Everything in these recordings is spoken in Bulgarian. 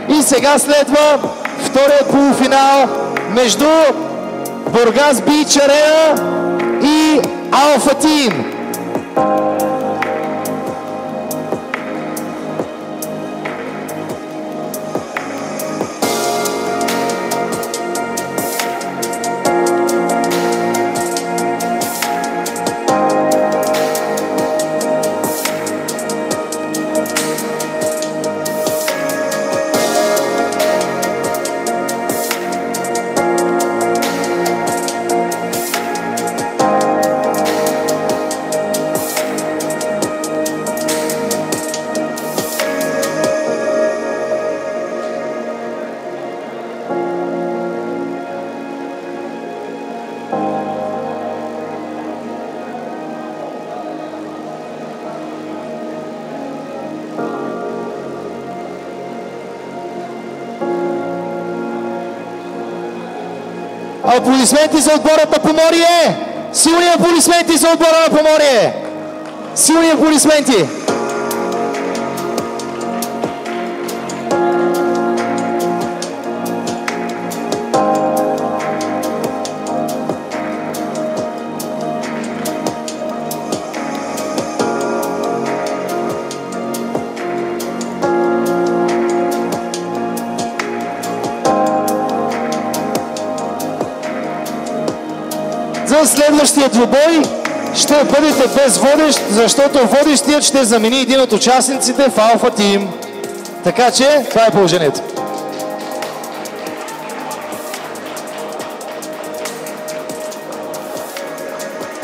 И сега следва вторият полуфинал между Бургас Бич Арена и Алфа Тим. Аплодисменти за отбора на Поморие! Силни аплодисменти за отбора на Поморие! Силни аплодисменти! За следващия двубой ще бъдете без водещ, защото водещият ще замени един от участниците в Алфа Тим. Така че, това е положението.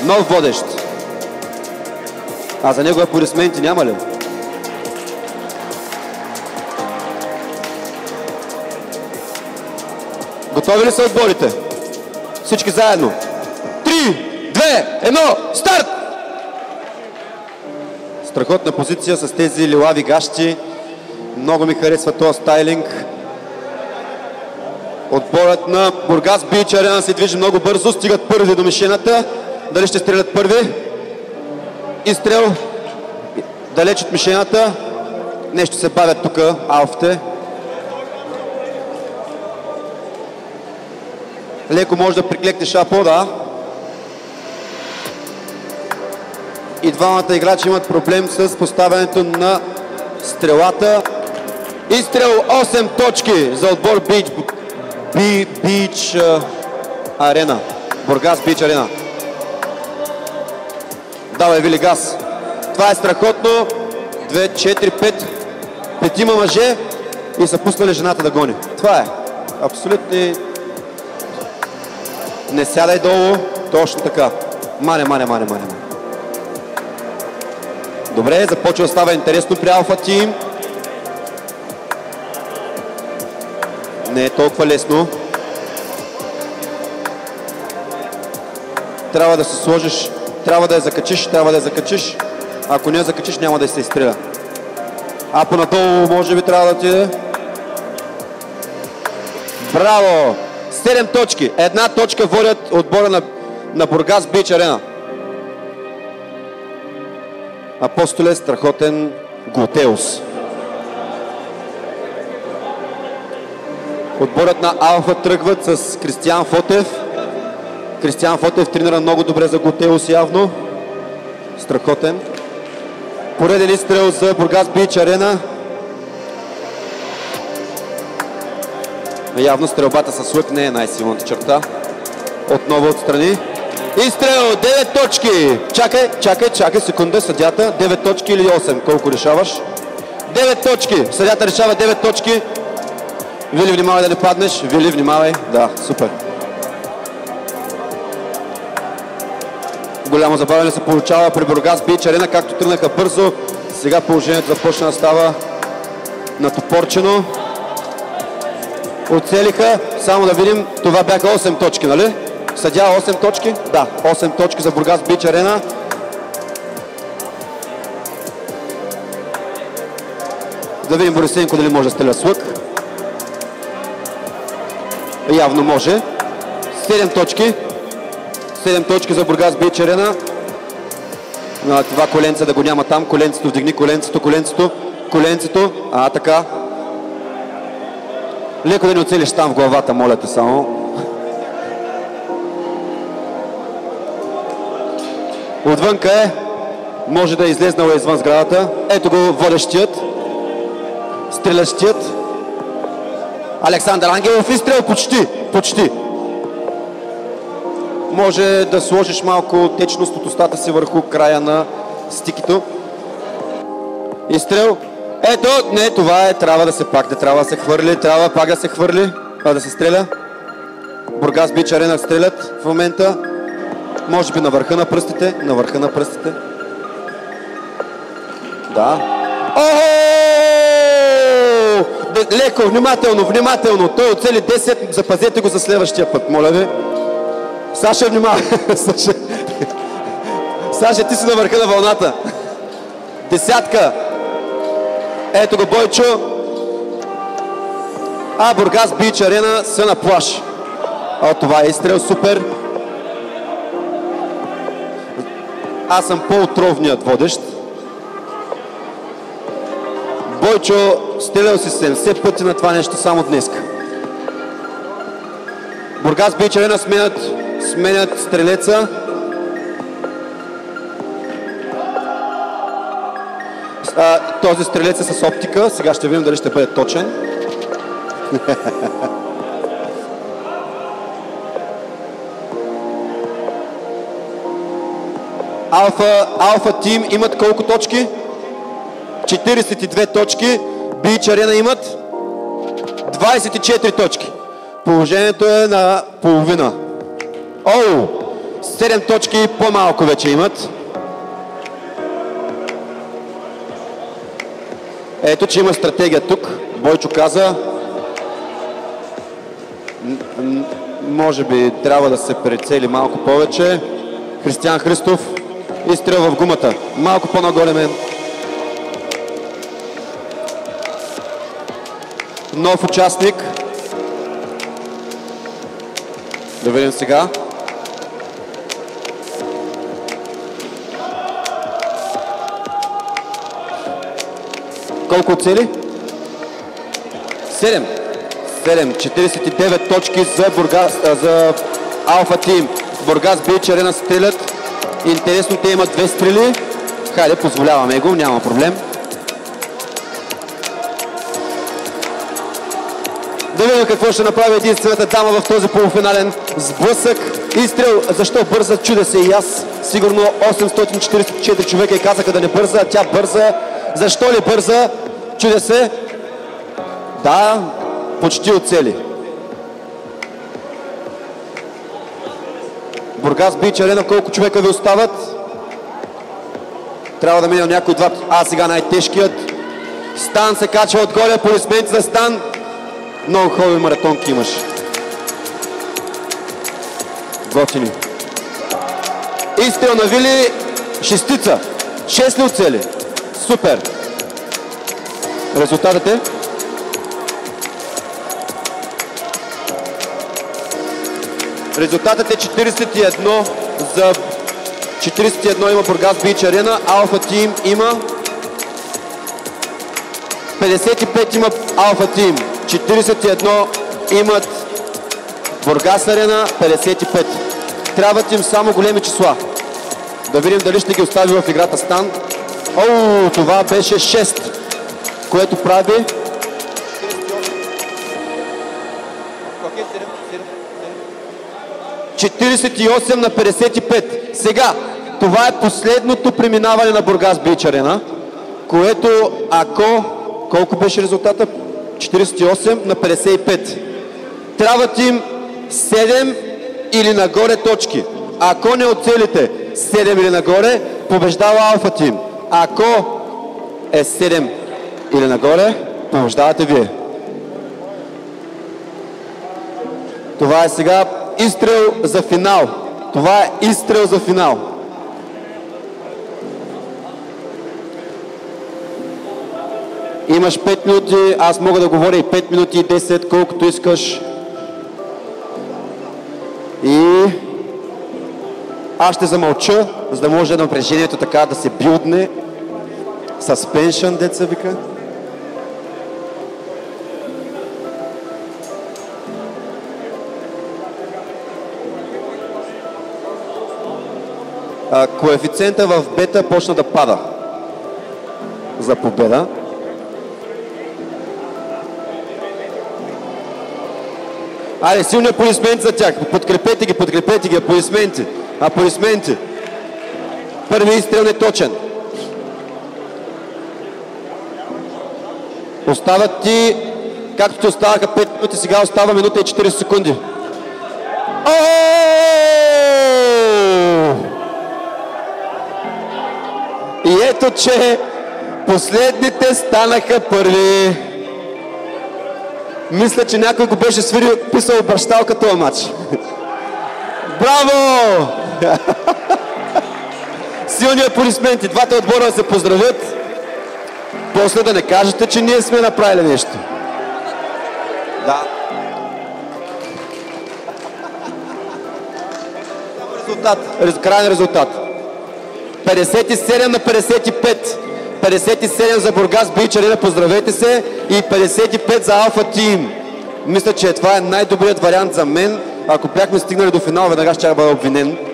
Нов водещ. А за него аплодисменти няма ли? Готови ли са отборите? Всички заедно. 3, 2, 1, старт! Страхотна позиция с тези лилави гащи. Много ми харесва този стайлинг. Отборът на Бургас Бич Арена се движи много бързо. Стигат първи до мишената. Дали ще стрелят първи? Изстрел. Далеч от мишената. Нещо се бавят тук алфите. Леко може да приклекне шапо, да. И двамата играчи имат проблем с поставянето на стрелата. Изстрел 8 точки за отбор Бич Арена. Бургас Бич Арена. Давай, Вили, газ. Това е страхотно. 2, 4, 5. Петима мъже и са пуснали жената да гони. Това е. Абсолютно. Не сядай долу. Точно така. Мане. Добре, започва да става интересно при Алфа Тим. Не е толкова лесно. Трябва да се сложиш, трябва да я закачиш, Ако не я закачиш, няма да се изстреля. А понадолу може би трябва да отиде. Браво! 7 точки. Една точка водят отбора на Бургас Бич Арена. Апостоле, страхотен Глутеус. Отборът на Алфа тръгват с Кристиан Фотев. Кристиан Фотев тренира много добре за Глутеус явно. Страхотен. Пореден изстрел за Бургас Бич Арена. Явно стрелбата с лък не е най-силната черта. Отново отстрани. Изстрел, 9 точки. Чакай, секунда, съдята. 9 точки или 8? Колко решаваш? 9 точки. Съдята решава 9 точки. Вили, внимавай да не паднеш. Вили, внимавай. Да, супер. Голямо забавяне се получава при Бургас Бич Арена, както тръгнаха бързо. Сега положението започна да става натопорчено. Оцелиха. Само да видим, това бяха 8 точки, нали? Съдя 8 точки? Да, 8 точки за Бургас Бич Арена. Да видим Борисенко дали може да стреля с лък. Явно може. 7 точки. 7 точки за Бургас Бич Арена. Това коленце да го няма там. Коленцето, вдигни коленцето. Така. Леко да не оцелиш там в главата, моля те само. Отвънка е. Може да е излезнала извън сградата. Ето го водещият. Стрелящият. Александър Ангелов. Изстрел почти. Може да сложиш малко течност от устата си върху края на стикито. Изстрел. Ето, не, това е. Трябва да се хвърли. Трябва пак да се хвърли. Да се стреля. Бургас Бич Арена стрелят в момента. Може би на върха на пръстите. Да. Леко, внимателно. Той оцели 10. Запазете го за следващия път, моля ви. Саша, внимавай. Саша, ти си на върха на вълната. 10. Ето го Бойчо. Бургас Бич Арена са на плаж. Това е изстрел, супер. Аз съм по-отровният водещ. Бойчо стрелял си 70 пъти на това нещо само днес. Бургас Бич Арена сменят стрелеца. Този стрелец е с оптика. Сега ще видим дали ще бъде точен. Алфа Тим имат колко точки? 42 точки. Бич Арена имат 24 точки. Положението е на половина. 7 точки по-малко вече имат. Ето, че има стратегия тук. Бойчо каза. Може би трябва да се прицели малко повече. Християн Христов. Изстрел в гумата. Малко по-нагоре мен. Нов участник. Да видим сега. Колко цели? 7. 49 точки за Алфа Тим. Бургас Бич Арена стрелят. Интересно, те имат 2 стрели. Хайде, позволяваме го, няма проблем. Да видим какво ще направи единствената дама в този полуфинален сблъсък. Изстрел. Защо бърза? Чудя се и аз. Сигурно 844 човека и казаха да не бърза, а тя бърза. Защо ли бърза? Чудя се. Да, почти оцели. Бургас Бич Арена, колко човека ви остават? Трябва да мине някой два. Сега най-тежкият. Стан се качва отгоре. Аплодисменти за Стан. Много хубави маратонки имаш. Готини. Изстрел на Вили. 6. 6 ли оцели? Супер. Резултатът е? Резултатът е 41 за 41 има Бургас Бич Арена. Алфа Тим има 55 има Алфа Тим. 41 имат Бургас Арена, 55. Трябват им само големи числа. Да видим дали ще ги остави в играта Стан. Това беше 6, което прави 48 на 55. Сега, това е последното преминаване на Бургас Бич Арена, което колко беше резултата? 48 на 55. Трябват им 7 или нагоре точки. Ако не оцелите 7 или нагоре, побеждава Алфа Тим. Ако е 7 или нагоре, побеждавате вие. Това е сега изстрел за финал. Това е изстрел за финал. Имаш 5 минути, аз мога да говоря и 5 минути и 10, колкото искаш. И аз ще замълча, за да може напрежението така да се билдне. Suspension, деца вика. коефициента в бета почна да пада за победа. Айде, силни аплодисменти за тях. Подкрепете ги, аплодисменти. Аплодисменти. Първи изстрел не точен. Остават ти, както ти оставаха 5 минути, сега остава минута и 40 секунди. И ето, че последните станаха първи. Мисля, че някой го беше писал бащалка този матч. Браво! Силни аплодисменти. Двата отбора да се поздравят. После да не кажете, че ние сме направили нещо. Да. Крайен резултат. 57 на 55. 57 за Бургас Бич Арена, поздравете се, и 55 за Алфа Тим. Мисля, че това е най-добрият вариант за мен. Ако бяхме стигнали до финал, веднага ще бъда обвинен.